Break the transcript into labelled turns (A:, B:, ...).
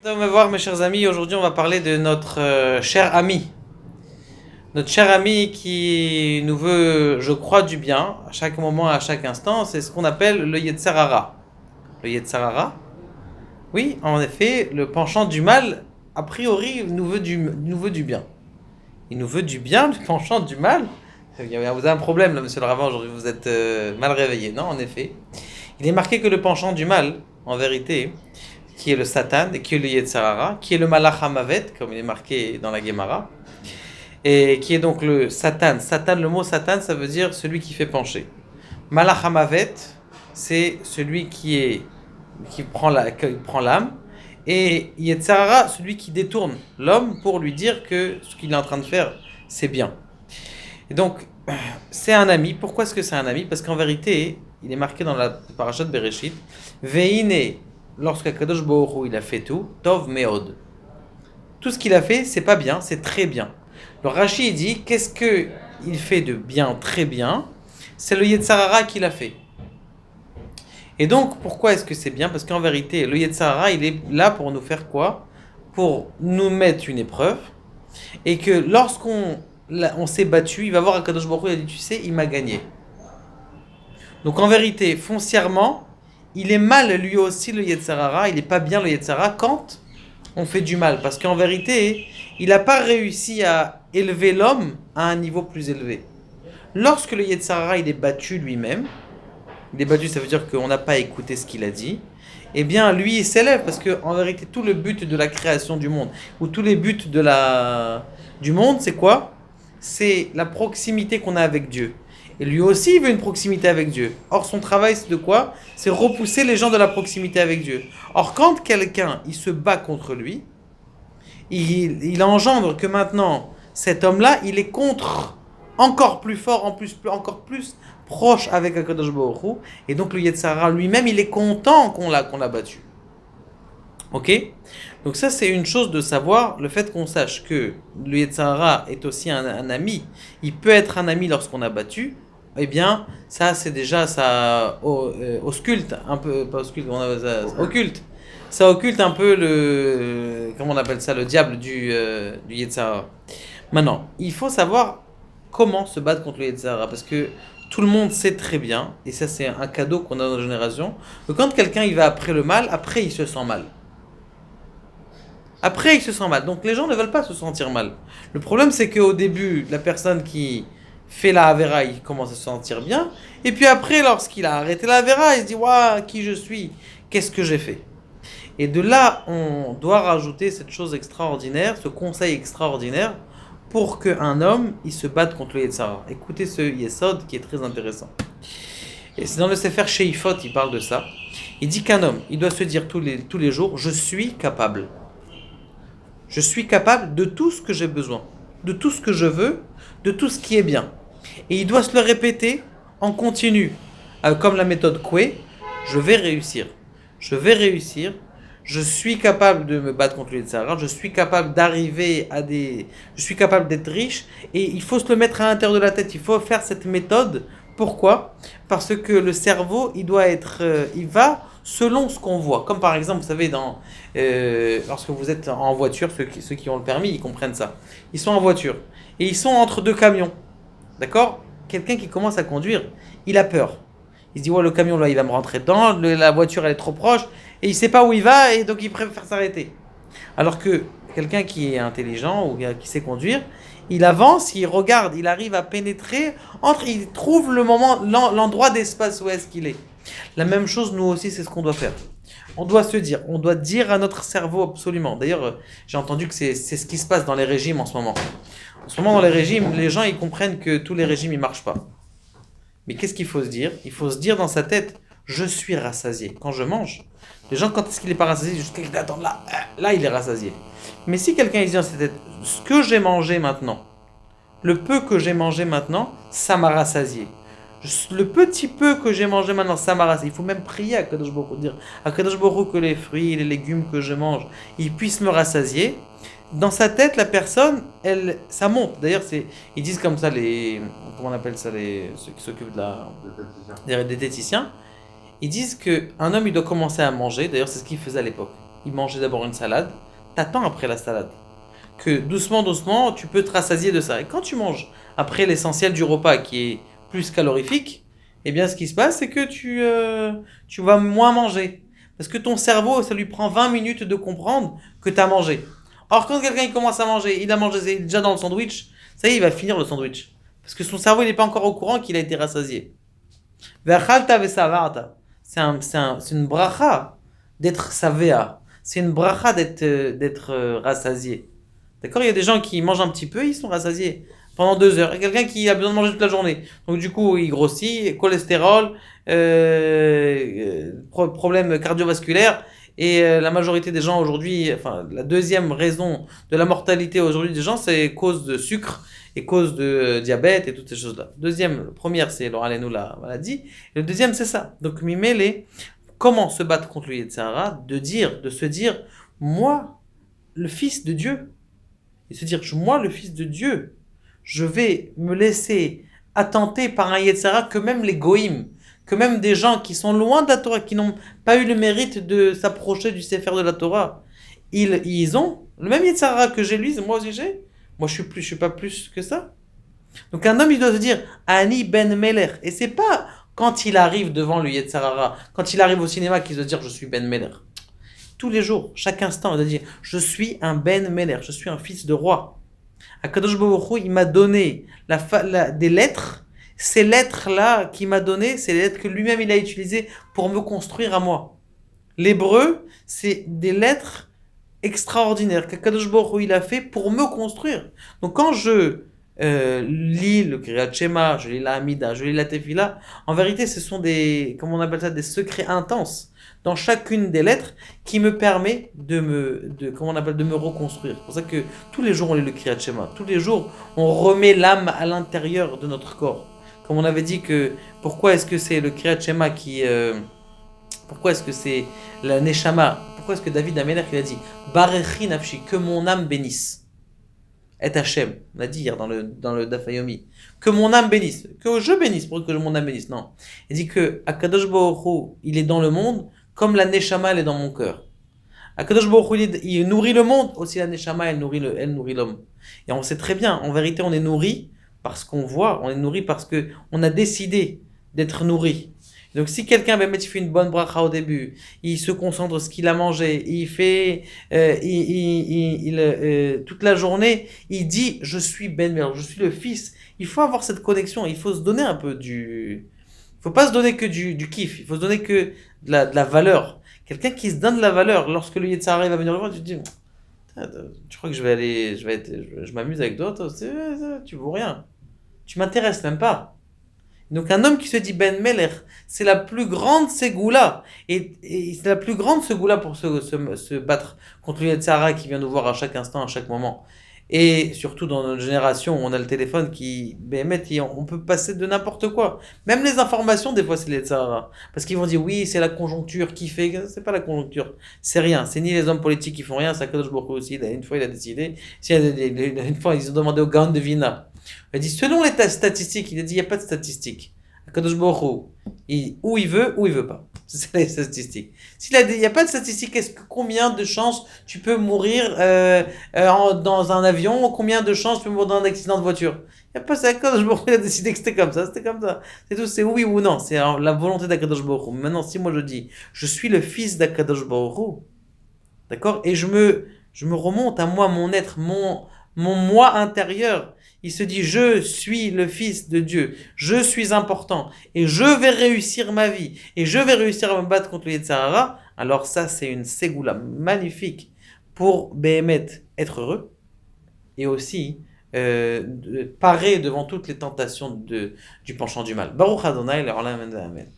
A: On va voir mes chers amis, aujourd'hui on va parler de notre cher ami. Notre cher ami qui nous veut, je crois, du bien, à chaque moment, à chaque instant, c'est ce qu'on appelle le Yetzer Hara. Le Yetzer Hara, oui, en effet, le penchant du mal, a priori, nous veut du bien. Il nous veut du bien, le penchant du mal. Vous avez un problème là, monsieur le Rabbin, aujourd'hui vous êtes mal réveillé, non, en effet. Il est marqué que le penchant du mal, en vérité, qui est le Satan, et qui est le Yetzer Hara, qui est le Malach HaMavet, comme il est marqué dans la Gemara, et qui est donc le Satan. Satan, le mot Satan, ça veut dire celui qui fait pencher. Malach HaMavet, c'est celui qui prend l'âme, et Yetzer Hara, celui qui détourne l'homme pour lui dire que ce qu'il est en train de faire, c'est bien. Et donc, c'est un ami. Pourquoi est-ce que c'est un ami? Parce qu'en vérité, il est marqué dans la parashat de Bereshit, Veine, lorsque Kadosh Baruch Hu, il a fait tout, Tov Meod. Tout ce qu'il a fait, c'est pas bien, c'est très bien. Le Rashi dit, qu'est-ce qu'il fait de bien, très bien? C'est le Yetzer Hara qu'il a fait. Et donc, pourquoi est-ce que c'est bien? Parce qu'en vérité, le Yetzer Hara, il est là pour nous faire quoi? Pour nous mettre une épreuve. Et que lorsqu'on s'est battu, il va voir Akadosh Baruch Hu, il a dit, tu sais, il m'a gagné. Donc en vérité, foncièrement, il est mal lui aussi le Yetzer Hara, il n'est pas bien le Yetzer Hara quand on fait du mal. Parce qu'en vérité, il n'a pas réussi à élever l'homme à un niveau plus élevé. Lorsque le Yetzer Hara, il est battu lui-même, il est battu, ça veut dire qu'on n'a pas écouté ce qu'il a dit, eh bien lui il s'élève parce que en vérité tout le but de la création du monde ou tous les buts du monde, c'est quoi? C'est la proximité qu'on a avec Dieu. Et lui aussi il veut une proximité avec Dieu. Or son travail c'est de quoi? C'est repousser les gens de la proximité avec Dieu. Or quand quelqu'un il se bat contre lui, il engendre que maintenant cet homme-là il est contre encore plus fort, encore plus proche avec Akadosh Baruch Hu, et donc le Yetzer Hara lui-même il est content qu'on l'a battu. Ok? Donc ça c'est une chose de savoir, le fait qu'on sache que le Yetzer Hara est aussi un ami, il peut être un ami lorsqu'on a battu, eh bien ça c'est déjà ça ausculte un peu, pas ausculte, occulte. Ça occulte un peu comment on appelle ça, le diable du Yetzer Hara. Maintenant, il faut savoir comment se battre contre le Yetzer Hara, parce que tout le monde sait très bien, et ça c'est un cadeau qu'on a dans notre génération, que quand quelqu'un il va après le mal, après il se sent mal. Après il se sent mal. Donc les gens ne veulent pas se sentir mal. Le problème c'est qu'au début, la personne qui fait la Avera, il commence à se sentir bien, et puis après lorsqu'il a arrêté la Avera, il se dit waouh, qui je suis? Qu'est-ce que j'ai fait? Et de là, on doit rajouter cette chose extraordinaire, ce conseil extraordinaire, pour qu'un homme il se batte contre le Yetzer Hara. Écoutez ce Yesod qui est très intéressant. Et c'est dans le Sefer Sheifot, il parle de ça. Il dit qu'un homme, il doit se dire tous les jours, je suis capable. Je suis capable de tout ce que j'ai besoin, de tout ce que je veux, de tout ce qui est bien. Et il doit se le répéter en continu, comme la méthode Coué, je vais réussir. Je vais réussir. Je suis capable de me battre contre le Yetzer Hara, je suis capable d'arriver je suis capable d'être riche, et il faut se le mettre à l'intérieur de la tête, il faut faire cette méthode. Pourquoi? Parce que le cerveau, il va selon ce qu'on voit. Comme par exemple, vous savez, lorsque vous êtes en voiture, ceux qui ont le permis, ils comprennent ça. Ils sont en voiture, et ils sont entre deux camions, d'accord? Quelqu'un qui commence à conduire, il a peur. Il se dit, ouais, le camion là, il va me rentrer dedans, la voiture elle est trop proche, et il sait pas où il va, et donc il préfère s'arrêter. Alors que quelqu'un qui est intelligent ou qui sait conduire, il avance, il regarde, il arrive à pénétrer il trouve l'endroit d'espace où est-ce qu'il est. La même chose, nous aussi, c'est ce qu'on doit faire. On doit dire à notre cerveau absolument. D'ailleurs, j'ai entendu que c'est ce qui se passe dans les régimes en ce moment. En ce moment, dans les régimes, les gens ils comprennent que tous les régimes ils marchent pas. Mais qu'est-ce qu'il faut se dire? Il faut se dire dans sa tête, je suis rassasié. Quand je mange, les gens, quand est-ce qu'il n'est pas rassasié? Jusqu'à qu'il attend là, il est rassasié. Mais si quelqu'un il se dit dans sa tête, ce que j'ai mangé maintenant, le peu que j'ai mangé maintenant, ça m'a rassasié. Le petit peu que j'ai mangé maintenant, ça m'a rassasié. Il faut même prier à Kadosh Baruch Hu, dire à Kadosh Baruch Hu que les fruits, les légumes que je mange, ils puissent me rassasier. Dans sa tête, la personne, ça monte. D'ailleurs, ils disent comme ça, comment on appelle ça, ceux qui s'occupent des diététiciens. Ils disent qu'un homme, il doit commencer à manger. D'ailleurs, c'est ce qu'il faisait à l'époque. il mangeait d'abord une salade, t'attends après la salade. Que doucement, doucement, tu peux te rassasier de ça. Et quand tu manges après l'essentiel du repas qui est plus calorifique, eh bien ce qui se passe, c'est que tu vas moins manger. Parce que ton cerveau, ça lui prend 20 minutes de comprendre que tu as mangé. Or, quand quelqu'un il commence à manger, il a mangé, il est déjà dans le sandwich, ça y est, il va finir le sandwich. Parce que son cerveau, il n'est pas encore au courant qu'il a été rassasié. Ve'achalta ve'savarta. C'est une bracha d'être savea. C'est une bracha d'être rassasié. D'accord? Il y a des gens qui mangent un petit peu, ils sont rassasiés pendant 2 heures. Il y a quelqu'un qui a besoin de manger toute la journée. Donc du coup, il grossit, cholestérol, problème cardiovasculaire. Et la majorité des gens aujourd'hui, enfin la deuxième raison de la mortalité aujourd'hui des gens, c'est cause de sucre et cause de diabète et toutes ces choses-là. Deuxième, première, c'est nous la maladie. Et le deuxième, c'est ça. Donc mimele, comment se battre contre le Yetzirah? De se dire, moi, le Fils de Dieu, et se dire, moi, le Fils de Dieu, je vais me laisser attenter par un Yetzirah que même les goïms, que même des gens qui sont loin de la Torah, qui n'ont pas eu le mérite de s'approcher du Sefer de la Torah, ils ont le même Yetzirah que j'ai lui, moi aussi j'ai. Moi, je suis pas plus que ça. Donc un homme, il doit se dire, Ani ben Meler. Et c'est pas quand il arrive devant le Yetzirah, quand il arrive au cinéma qu'il doit dire, je suis ben Meler. Tous les jours, chaque instant, il doit dire, je suis un ben Meler, je suis un fils de roi. Akadosh Baruch Hu, il m'a donné des lettres. Ces lettres-là qu'il m'a données, c'est les lettres que lui-même il a utilisées pour me construire à moi. L'hébreu, c'est des lettres extraordinaires qu'Akadosh Baruch Hu, il a fait pour me construire. Donc quand je lis le Kriyat Shema, je lis la Hamida, je lis la Tefila, en vérité, ce sont comment on appelle ça, des secrets intenses dans chacune des lettres qui me permet de me reconstruire. C'est pour ça que tous les jours on lit le Kriyat Shema, tous les jours on remet l'âme à l'intérieur de notre corps. Comme on avait dit que pourquoi est-ce que c'est le Kriyat Shema pourquoi est-ce que c'est la Neshama, pourquoi est-ce que David Améler il a dit Barechi nafshi, que mon âme bénisse. Et Hachem, on l'a dit hier dans le Dafayomi, que mon âme bénisse, que je bénisse pour que mon âme bénisse. Non, il dit que Akadosh Baruch Hu, il est dans le monde comme la Neshama elle est dans mon cœur. Akadosh Baruch Hu, il nourrit le monde, aussi la Neshama elle nourrit l'homme. Et on sait très bien, en vérité on est nourri parce qu'on voit, on est nourri parce que on a décidé d'être nourri. Donc si quelqu'un il fait une bonne bracha au début, il se concentre sur ce qu'il a mangé, il fait toute la journée, il dit je suis Ben Mel, je suis le fils. Il faut avoir cette connexion, il faut se donner un peu il faut pas se donner que du kiff, il faut se donner que de la valeur. Quelqu'un qui se donne de la valeur lorsque le Yetzirah va venir le voir, tu te dis tu crois que je m'amuse avec d'autres, tu vaux rien. Tu m'intéresses même pas. Donc un homme qui se dit Ben Meler, c'est la plus grande ségoula. Et c'est la plus grande ségoula pour se battre contre le Yetzirah qui vient nous voir à chaque instant, à chaque moment. Et surtout dans notre génération où on a le téléphone on peut passer de n'importe quoi. Même les informations, des fois, c'est les Yetzirah. Parce qu'ils vont dire oui, c'est la conjoncture qui fait. C'est pas la conjoncture. C'est rien. C'est ni les hommes politiques qui font rien, c'est Akadosh Baruch Hu aussi. Une fois, il a décidé. Une fois, ils ont demandé au Gaon de Vina. Il a dit, selon les statistiques, il a dit, il n'y a pas de statistiques. Akadosh Baruch Hu, où il veut pas. C'est les statistiques. Il n'y a pas de statistiques, combien de chances tu peux mourir dans un avion, combien de chances tu peux mourir dans un accident de voiture? Il n'y a pas ça. Akadosh Baruch Hu, il a décidé que c'était comme ça. C'est tout, c'est oui ou non. C'est la volonté d'Akadosh Baruch Hu. Maintenant, si moi je dis, je suis le fils d'Akadosh Baruch Hu, d'accord? Et je me remonte à moi, mon être, mon moi intérieur. Il se dit, je suis le fils de Dieu, je suis important, et je vais réussir ma vie, et je vais réussir à me battre contre le Yetzirah. Alors ça, c'est une ségoula magnifique pour Béhémet être heureux, et aussi parer devant toutes les tentations du penchant du mal. Baruch Adonai, Amen.